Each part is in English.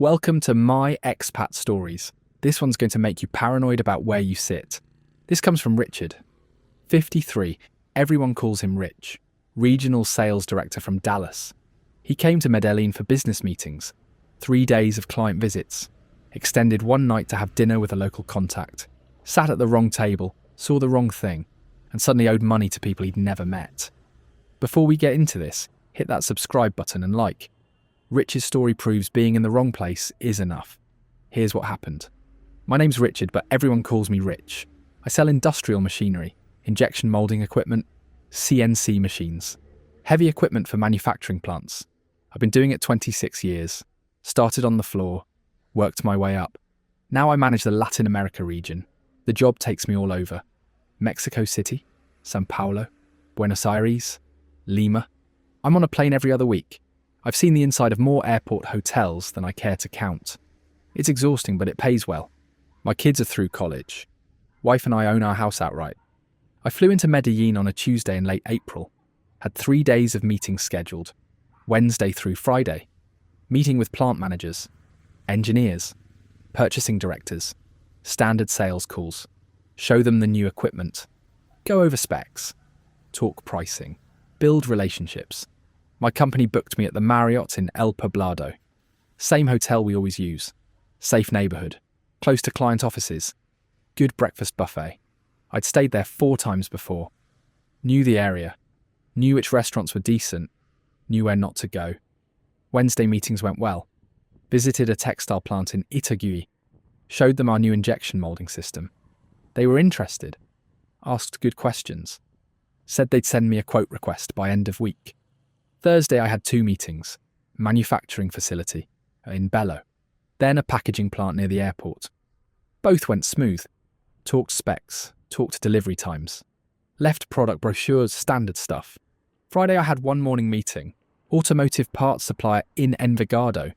Welcome to my expat stories. This one's going to make you paranoid about where you sit. This comes from Richard. 53, everyone calls him Rich. Regional sales director from Dallas. He came to Medellín for business meetings, 3 days of client visits, extended one night to have dinner with a local contact, sat at the wrong table, saw the wrong thing, and suddenly owed money to people he'd never met. Before we get into this, hit that subscribe button and like. Rich's story proves being in the wrong place is enough. Here's what happened. My name's Richard, but everyone calls me Rich. I sell industrial machinery, injection molding equipment, CNC machines, heavy equipment for manufacturing plants. I've been doing it 26 years. Started on the floor, worked my way up. Now I manage the Latin America region. The job takes me all over. Mexico City, Sao Paulo, Buenos Aires, Lima. I'm on a plane every other week. I've seen the inside of more airport hotels than I care to count. It's exhausting, but it pays well. My kids are through college. Wife and I own our house outright. I flew into Medellín on a Tuesday in late April. Had 3 days of meetings scheduled, Wednesday through Friday. Meeting with plant managers, engineers, purchasing directors, standard sales calls. Show them the new equipment. Go over specs. Talk pricing. Build relationships. My company booked me at the Marriott in El Poblado. Same hotel we always use. Safe neighbourhood. Close to client offices. Good breakfast buffet. I'd stayed there 4 times before. Knew the area. Knew which restaurants were decent. Knew where not to go. Wednesday meetings went well. Visited a textile plant in Itagüí. Showed them our new injection moulding system. They were interested. Asked good questions. Said they'd send me a quote request by end of week. Thursday I had 2 meetings. Manufacturing facility in Bello. Then a packaging plant near the airport. Both went smooth. Talked specs. Talked delivery times. Left product brochures, standard stuff. Friday I had 1 morning meeting. Automotive parts supplier in Envigado.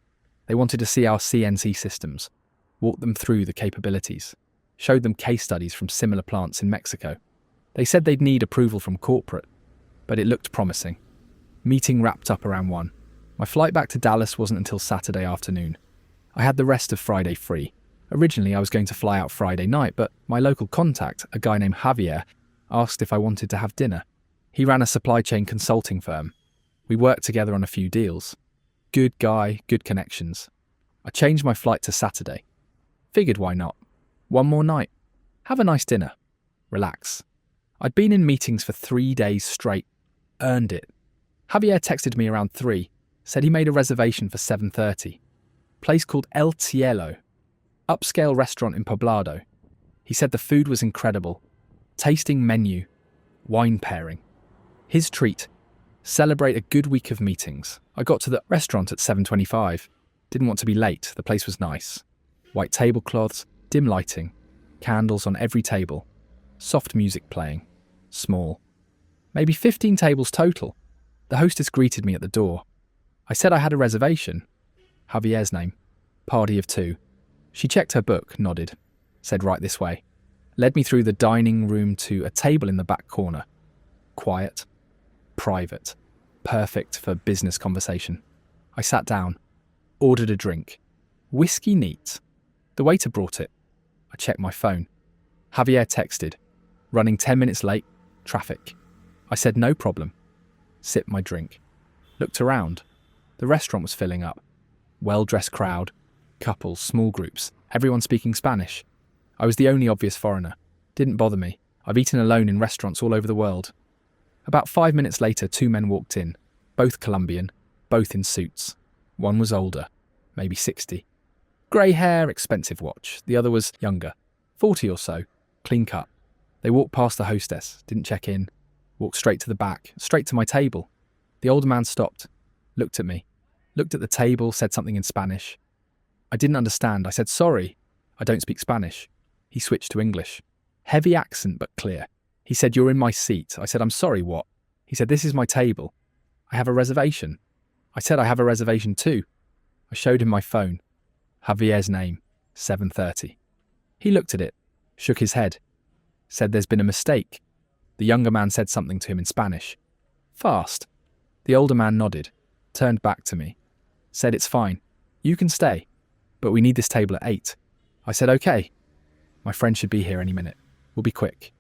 They wanted to see our CNC systems. Walked them through the capabilities. Showed them case studies from similar plants in Mexico. They said they'd need approval from corporate, but it looked promising. Meeting wrapped up around 1. My flight back to Dallas wasn't until Saturday afternoon. I had the rest of Friday free. Originally I was going to fly out Friday night, but my local contact, a guy named Javier, asked if I wanted to have dinner. He ran a supply chain consulting firm. We worked together on a few deals. Good guy, good connections. I changed my flight to Saturday. Figured why not? 1 more night. Have a nice dinner. Relax. I'd been in meetings for 3 days straight. Earned it. Javier texted me around 3, said he made a reservation for 7:30. Place called El Cielo. Upscale restaurant in Poblado. He said the food was incredible. Tasting menu. Wine pairing. His treat. Celebrate a good week of meetings. I got to the restaurant at 7:25. Didn't want to be late. The place was nice. White tablecloths, dim lighting, candles on every table, soft music playing. Small. Maybe 15 tables total. The hostess greeted me at the door. I said I had a reservation. Javier's name. Party of 2. She checked her book, nodded, said right this way. Led me through the dining room to a table in the back corner. Quiet. Private. Perfect for business conversation. I sat down. Ordered a drink. Whiskey neat. The waiter brought it. I checked my phone. Javier texted. Running 10 minutes late. Traffic. I said no problem. Sipped my drink. Looked around. The restaurant was filling up. Well-dressed crowd. Couples, small groups. Everyone speaking Spanish. I was the only obvious foreigner. Didn't bother me. I've eaten alone in restaurants all over the world. About 5 minutes later, 2 men walked in. Both Colombian. Both in suits. One was older. Maybe 60. Grey hair, expensive watch. The other was younger. 40 or so. Clean cut. They walked past the hostess. Didn't check in. Walked straight to the back. Straight to my table. The older man stopped. Looked at me. Looked at the table. Said something in Spanish. I didn't understand. I said, sorry. I don't speak Spanish. He switched to English. Heavy accent, but clear. He said, you're in my seat. I said, I'm sorry, what? He said, this is my table. I have a reservation. I said, I have a reservation too. I showed him my phone. Javier's name, 7:30. He looked at it, shook his head, said there's been a mistake. The younger man said something to him in Spanish. Fast. The older man nodded, turned back to me, said it's fine. You can stay. But we need this table at 8. I said, okay. My friend should be here any minute. We'll be quick.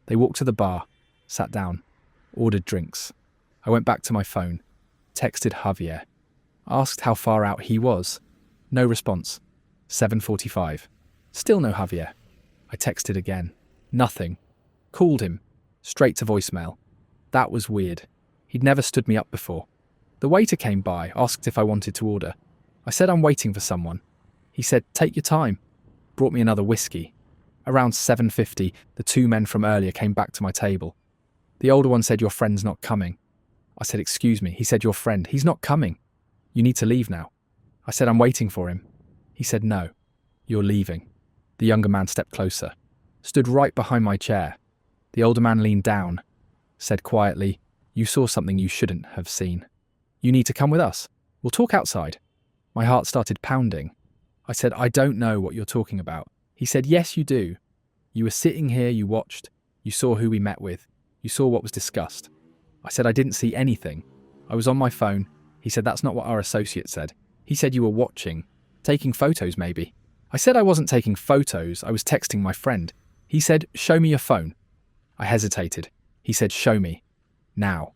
They walked to the bar, sat down, ordered drinks. I went back to my phone, texted Javier, asked how far out he was. No response. 7:45. Still no Javier. I texted again. Nothing. Called him. Straight to voicemail. That was weird. He'd never stood me up before. The waiter came by, asked if I wanted to order. I said I'm waiting for someone. He said, take your time. Brought me another whiskey. Around 7:50, the 2 men from earlier came back to my table. The older one said, your friend's not coming. I said, excuse me. He said, your friend, he's not coming. You need to leave now. I said, I'm waiting for him. He said, no, you're leaving. The younger man stepped closer, stood right behind my chair. The older man leaned down, said quietly, you saw something you shouldn't have seen. You need to come with us. We'll talk outside. My heart started pounding. I said, I don't know what you're talking about. He said, yes, you do. You were sitting here, you watched, you saw who we met with, you saw what was discussed. I said, I didn't see anything. I was on my phone. He said, that's not what our associate said. He said you were watching, taking photos maybe. I said I wasn't taking photos, I was texting my friend. He said, show me your phone. I hesitated. He said, show me. Now.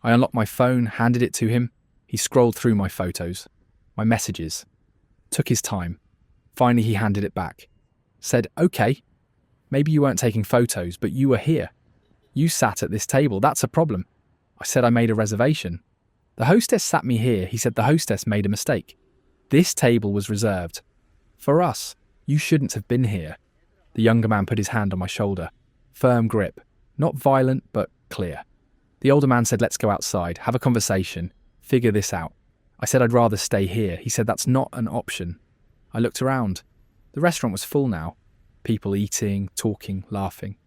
I unlocked my phone, handed it to him. He scrolled through my photos, my messages. Took his time. Finally, he handed it back. Said, okay, maybe you weren't taking photos, but you were here. You sat at this table, that's a problem. I said I made a reservation. The hostess sat me here. He said the hostess made a mistake. This table was reserved. For us, you shouldn't have been here. The younger man put his hand on my shoulder. Firm grip. Not violent, but clear. The older man said, let's go outside, have a conversation, figure this out. I said I'd rather stay here. He said that's not an option. I looked around. The restaurant was full now. People eating, talking, laughing.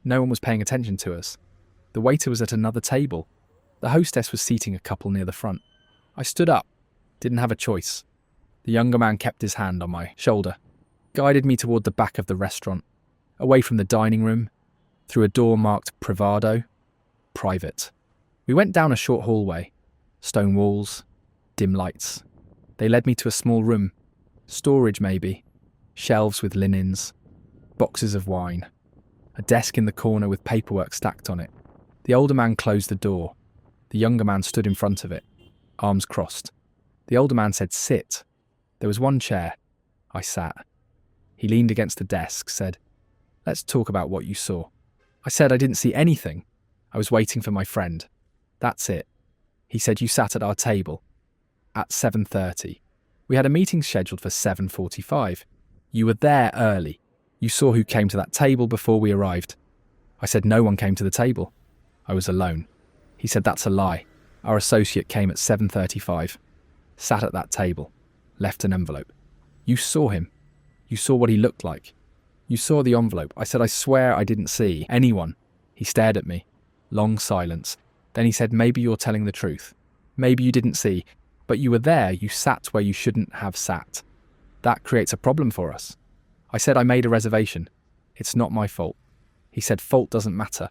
No one was paying attention to us. The waiter was at another table. The hostess was seating a couple near the front. I stood up. Didn't have a choice. The younger man kept his hand on my shoulder, guided me toward the back of the restaurant, away from the dining room, through a door marked Poblado, private. We went down a short hallway, stone walls, dim lights. They led me to a small room, storage maybe, shelves with linens, boxes of wine, a desk in the corner with paperwork stacked on it. The older man closed the door. The younger man stood in front of it, arms crossed. The older man said, sit. There was one chair. I sat. He leaned against the desk, said, let's talk about what you saw. I said I didn't see anything. I was waiting for my friend. That's it. He said, you sat at our table. At 7:30. We had a meeting scheduled for 7:45. You were there early. You saw who came to that table before we arrived. I said no one came to the table. I was alone. He said that's a lie. Our associate came at 7:35. Sat at that table. Left an envelope. You saw him. You saw what he looked like. You saw the envelope. I said I swear I didn't see anyone. He stared at me. Long silence. Then he said, maybe you're telling the truth. Maybe you didn't see, but you were there. You sat where you shouldn't have sat. That creates a problem for us. I said I made a reservation. It's not my fault. He said fault doesn't matter.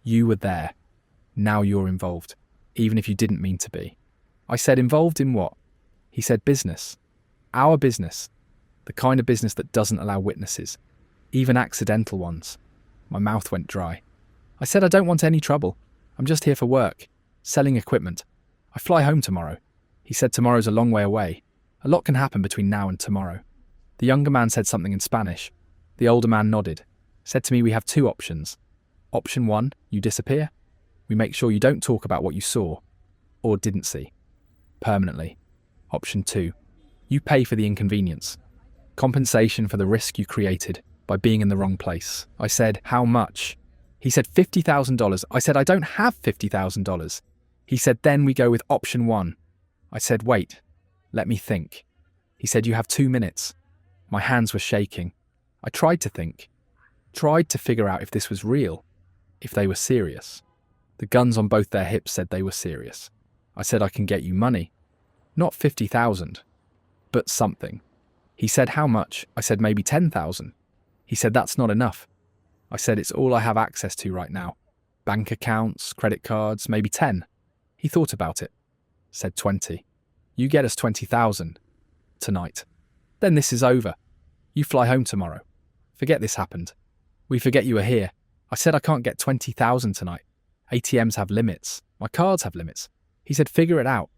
You were there. Now you're involved, even if you didn't mean to be. I said involved in what? He said business. Our business. The kind of business that doesn't allow witnesses, even accidental ones. My mouth went dry. I said I don't want any trouble. I'm just here for work, selling equipment. I fly home tomorrow. He said tomorrow's a long way away. A lot can happen between now and tomorrow. The younger man said something in Spanish. The older man nodded, said to me we have 2 options. Option 1, you disappear. We make sure you don't talk about what you saw, or didn't see, permanently. Option 2, you pay for the inconvenience. Compensation for the risk you created by being in the wrong place. I said, how much? He said $50,000. I said, I don't have $50,000. He said, then we go with option 1. I said, wait, let me think. He said, you have 2 minutes. My hands were shaking. I tried to think, tried to figure out if this was real, if they were serious. The guns on both their hips said they were serious. I said, I can get you money. Not 50,000, but something. He said, how much? I said, maybe 10,000. He said, that's not enough. I said, it's all I have access to right now. Bank accounts, credit cards, maybe 10. He thought about it. Said 20. You get us 20,000. Tonight. Then this is over. You fly home tomorrow. Forget this happened. We forget you are here. I said I can't get 20,000 tonight. ATMs have limits. My cards have limits. He said, figure it out.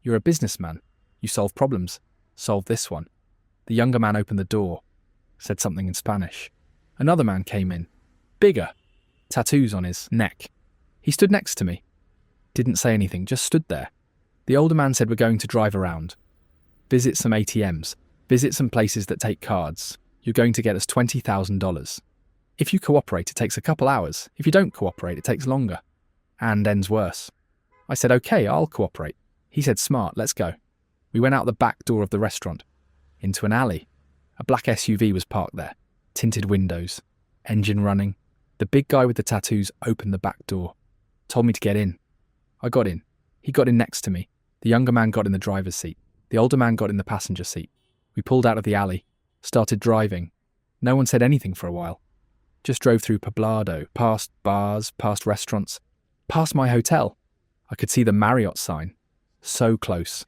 You're a businessman. You solve problems. Solve this one. The younger man opened the door, said something in Spanish. Another man came in. Bigger. Tattoos on his neck. He stood next to me. Didn't say anything, just stood there. The older man said, we're going to drive around. Visit some ATMs. Visit some places that take cards. You're going to get us $20,000. If you cooperate, it takes a couple hours. If you don't cooperate, it takes longer. And ends worse. I said, okay, I'll cooperate. He said, smart, let's go. We went out the back door of the restaurant. Into an alley. A black SUV was parked there. Tinted windows. Engine running. The big guy with the tattoos opened the back door. Told me to get in. I got in. He got in next to me. The younger man got in the driver's seat. The older man got in the passenger seat. We pulled out of the alley. Started driving. No one said anything for a while. Just drove through Poblado, past bars, past restaurants, past my hotel. I could see the Marriott sign. So close.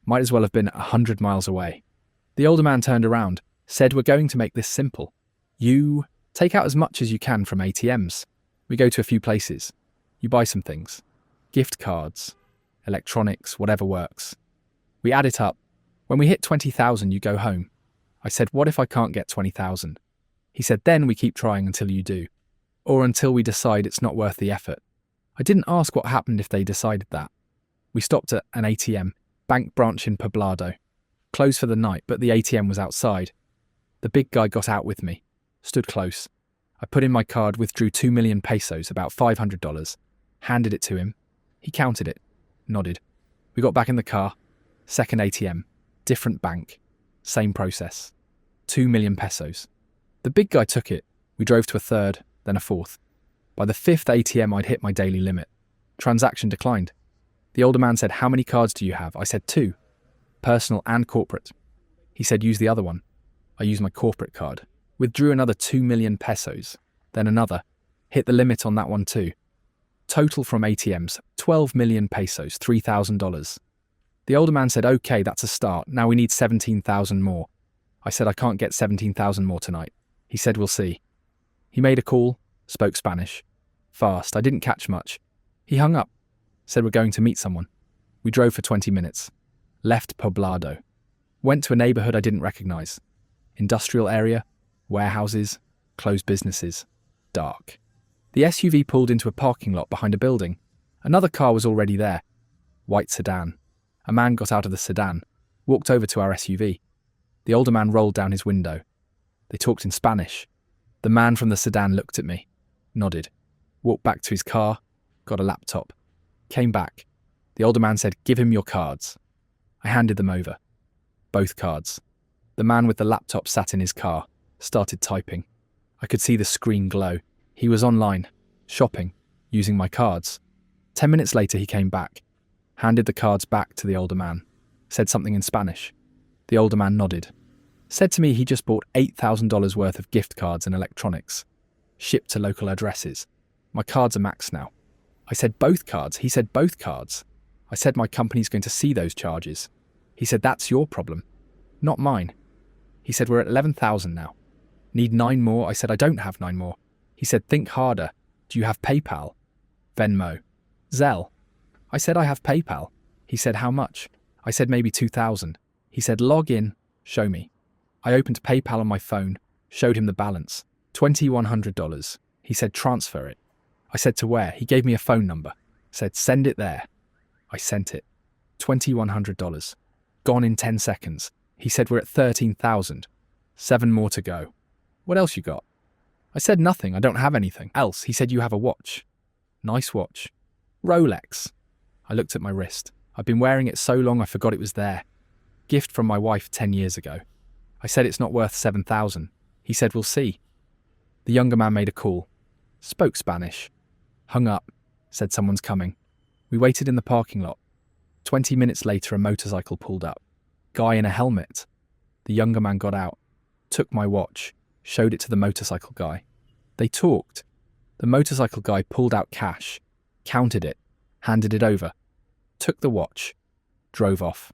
Might as well have been 100 miles away. The older man turned around, said, we're going to make this simple. You take out as much as you can from ATMs. We go to a few places. You buy some things. Gift cards, electronics, whatever works. We add it up. When we hit 20,000, you go home. I said, what if I can't get 20,000? He said, then we keep trying until you do. Or until we decide it's not worth the effort. I didn't ask what happened if they decided that. We stopped at an ATM, bank branch in Poblado. Closed for the night, but the ATM was outside. The big guy got out with me. Stood close. I put in my card, withdrew 2 million pesos, about $500. Handed it to him. He counted it. Nodded. We got back in the car. Second ATM. Different bank. Same process. 2 million pesos. The big guy took it. We drove to a third, then a fourth. By the fifth ATM, I'd hit my daily limit. Transaction declined. The older man said, how many cards do you have? I said 2. Personal and corporate. He said, use the other one. I used my corporate card. Withdrew another 2 million pesos. Then another. Hit the limit on that one too. Total from ATMs, 12 million pesos, $3,000. The older man said, okay, that's a start. Now we need 17,000 more. I said, I can't get 17,000 more tonight. He said, we'll see. He made a call, spoke Spanish. Fast, I didn't catch much. He hung up, said we're going to meet someone. We drove for 20 minutes. Left Poblado. Went to a neighborhood I didn't recognize. Industrial area, warehouses, closed businesses. Dark. The SUV pulled into a parking lot behind a building. Another car was already there. White sedan. A man got out of the sedan, walked over to our SUV. The older man rolled down his window. They talked in Spanish. The man from the sedan looked at me, nodded, walked back to his car, got a laptop, came back. The older man said, give him your cards. I handed them over. Both cards. The man with the laptop sat in his car, started typing. I could see the screen glow. He was online, shopping, using my cards. 10 minutes later, he came back, handed the cards back to the older man, said something in Spanish. The older man nodded. Said to me he just bought $8,000 worth of gift cards and electronics, shipped to local addresses. My cards are maxed now. I said both cards. He said both cards. I said my company's going to see those charges. He said that's your problem, not mine. He said we're at 11,000 now. Need 9 more? I said I don't have 9 more. He said think harder. Do you have PayPal? Venmo? Zelle? I said I have PayPal. He said how much? I said maybe 2,000. He said log in, show me. I opened PayPal on my phone, showed him the balance, $2,100. He said transfer it. I said to where? He gave me a phone number, said send it there. I sent it. $2,100. Gone in 10 seconds. He said we're at 13,000. 7 more to go. What else you got? I said nothing, I don't have anything else. He said you have a watch. Nice watch. Rolex. I looked at my wrist. I've been wearing it so long I forgot it was there. Gift from my wife 10 years ago. I said it's not worth 7,000. He said we'll see. The younger man made a call. Spoke Spanish. Hung up. Said someone's coming. We waited in the parking lot. 20 minutes later a motorcycle pulled up. Guy in a helmet. The younger man got out. Took my watch. Showed it to the motorcycle guy. They talked. The motorcycle guy pulled out cash. Counted it. Handed it over. Took the watch. Drove off.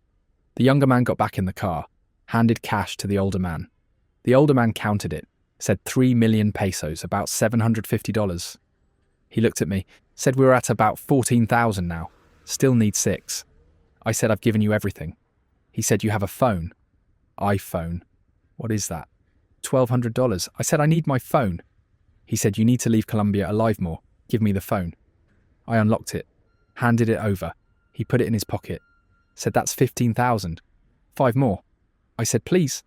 The younger man got back in the car. handed cash to the older man. The older man counted it, said 3 million pesos, about $750. He looked at me, said we were at about 14,000 now, still need 6. I said I've given you everything. He said you have a phone. iPhone. What is that? $1,200. I said I need my phone. He said you need to leave Colombia alive more. Give me the phone. I unlocked it, handed it over. He put it in his pocket. Said that's 15,000. 5 more. I said please.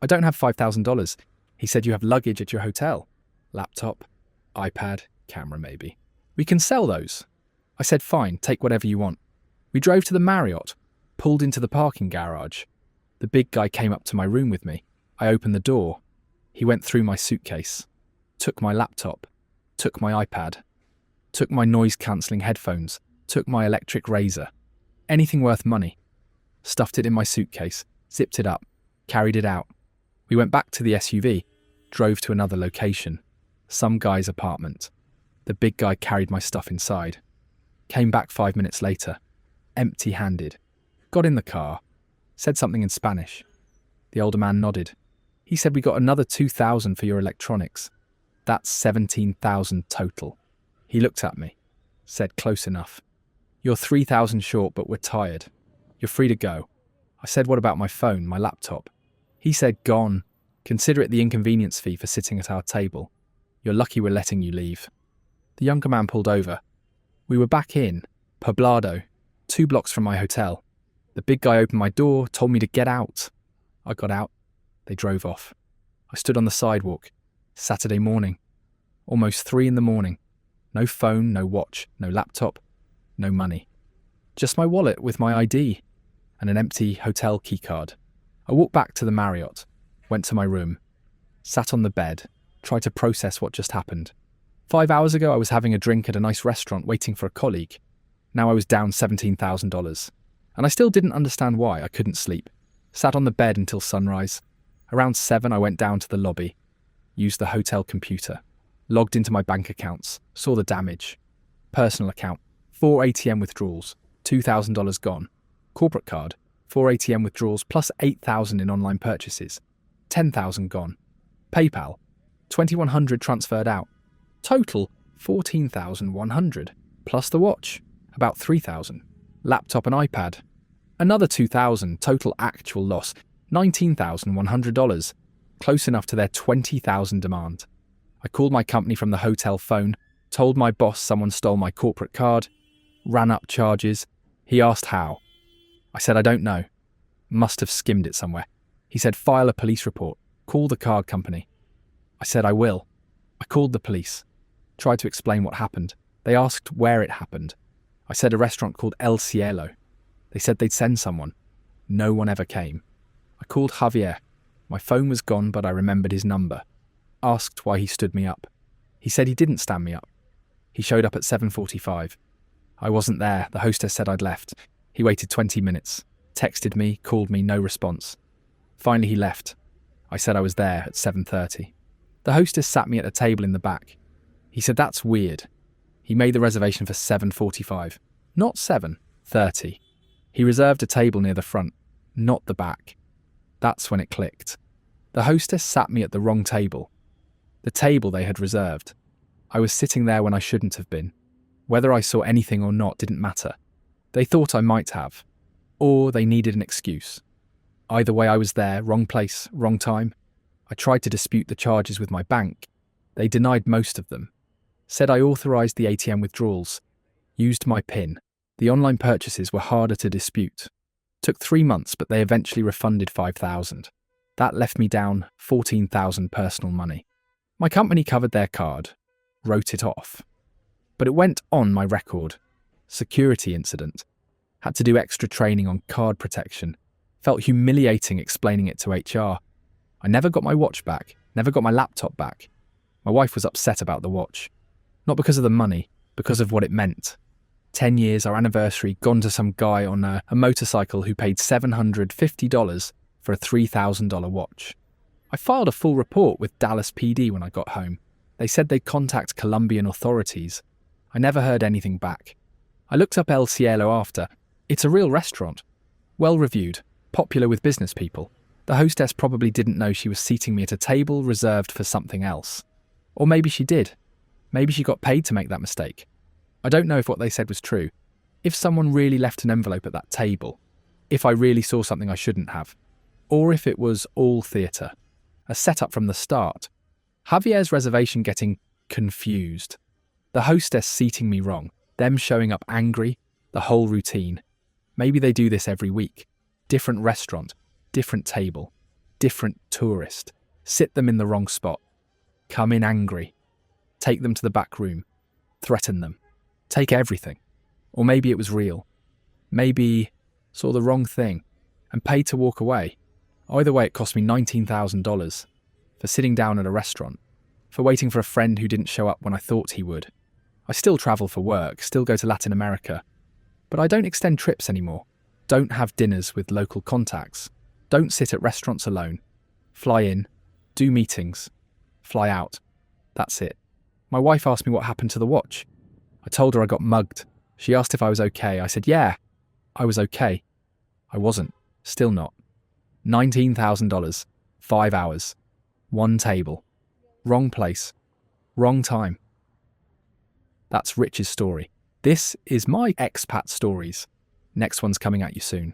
I don't have $5,000. He said you have luggage at your hotel. Laptop, iPad, camera maybe. We can sell those. I said fine, take whatever you want. We drove to the Marriott, pulled into the parking garage. The big guy came up to my room with me. I opened the door. He went through my suitcase, took my laptop, took my iPad, took my noise-cancelling headphones, took my electric razor, anything worth money. Stuffed it in my suitcase, zipped it up, carried it out. We went back to the SUV, drove to another location, some guy's apartment. The big guy carried my stuff inside. Came back 5 minutes later, empty-handed. Got in the car, said something in Spanish. The older man nodded. He said we got another 2,000 for your electronics. That's 17,000 total. He looked at me, said close enough. You're 3,000 short, but we're tired. You're free to go. I said what about my phone, my laptop? He said gone. Consider it the inconvenience fee for sitting at our table. You're lucky we're letting you leave. The younger man pulled over. We were back in Poblado, 2 blocks from my hotel. The big guy opened my door, told me to get out. I got out. They drove off. I stood on the sidewalk. Saturday morning. Almost 3 a.m. No phone, no watch, no laptop, no money. Just my wallet with my ID and an empty hotel keycard. I walked back to the Marriott, went to my room, sat on the bed, tried to process what just happened. 5 hours ago I was having a drink at a nice restaurant waiting for a colleague. Now I was down $17,000. And I still didn't understand why. I couldn't sleep. Sat on the bed until sunrise. Around 7 I went down to the lobby, used the hotel computer, logged into my bank accounts, saw the damage. Personal account, 4 ATM withdrawals, $2,000 gone. Corporate card, 4 ATM withdrawals plus 8,000 in online purchases, 10,000 gone. PayPal, 2,100 transferred out. Total, 14,100, plus the watch, about 3,000. Laptop and iPad, another 2,000. Total actual loss, $19,100, close enough to their 20,000 demand. I called my company from the hotel phone, told my boss someone stole my corporate card, ran up charges. He asked how. I said I don't know. Must have skimmed it somewhere. He said file a police report, call the card company. I said I will. I called the police, tried to explain what happened. They asked where it happened. I said a restaurant called El Cielo. They said they'd send someone. No one ever came. I called Javier. My phone was gone, but I remembered his number. Asked why he stood me up. He said he didn't stand me up. He showed up at 7:45. I wasn't there. The hostess said I'd left. He waited 20 minutes. Texted me, called me, no response. Finally he left. I said I was there at 7:30. The hostess sat me at a table in the back. He said that's weird. He made the reservation for 7:45, not 7:30. He reserved a table near the front, not the back. That's when it clicked. The hostess sat me at the wrong table. The table they had reserved. I was sitting there when I shouldn't have been. Whether I saw anything or not didn't matter. They thought I might have. Or they needed an excuse. Either way I was there, wrong place, wrong time. I tried to dispute the charges with my bank. They denied most of them. Said I authorised the ATM withdrawals. Used my PIN. The online purchases were harder to dispute. Took 3 months, but they eventually refunded 5,000. That left me down 14,000 personal money. My company covered their card, wrote it off. But it went on my record. Security incident. Had to do extra training on card protection. Felt humiliating explaining it to HR. I never got my watch back, never got my laptop back. My wife was upset about the watch. Not because of the money, because of what it meant. 10 years, our anniversary, gone to some guy on a motorcycle who paid $750 for a $3,000 watch. I filed a full report with Dallas PD when I got home. They said they'd contact Colombian authorities. I never heard anything back. I looked up El Cielo after. It's a real restaurant. Well reviewed, popular with business people. The hostess probably didn't know she was seating me at a table reserved for something else. Or maybe she did. Maybe she got paid to make that mistake. I don't know if what they said was true. If someone really left an envelope at that table. If I really saw something I shouldn't have. Or if it was all theatre. A setup from the start. Javier's reservation getting confused. The hostess seating me wrong. Them showing up angry. The whole routine. Maybe they do this every week. Different restaurant. Different table. Different tourist. Sit them in the wrong spot. Come in angry. Take them to the back room. Threaten them. Take everything. Or maybe it was real. Maybe saw the wrong thing and paid to walk away. Either way, it cost me $19,000 for sitting down at a restaurant, for waiting for a friend who didn't show up when I thought he would. I still travel for work, still go to Latin America, but I don't extend trips anymore. Don't have dinners with local contacts. Don't sit at restaurants alone. Fly in, do meetings, fly out. That's it. My wife asked me what happened to the watch. I told her I got mugged. She asked if I was okay. I said, yeah, I was okay. I wasn't. Still not. $19,000. 5 hours. One table. Wrong place. Wrong time. That's Rich's story. This is my expat stories. Next one's coming at you soon.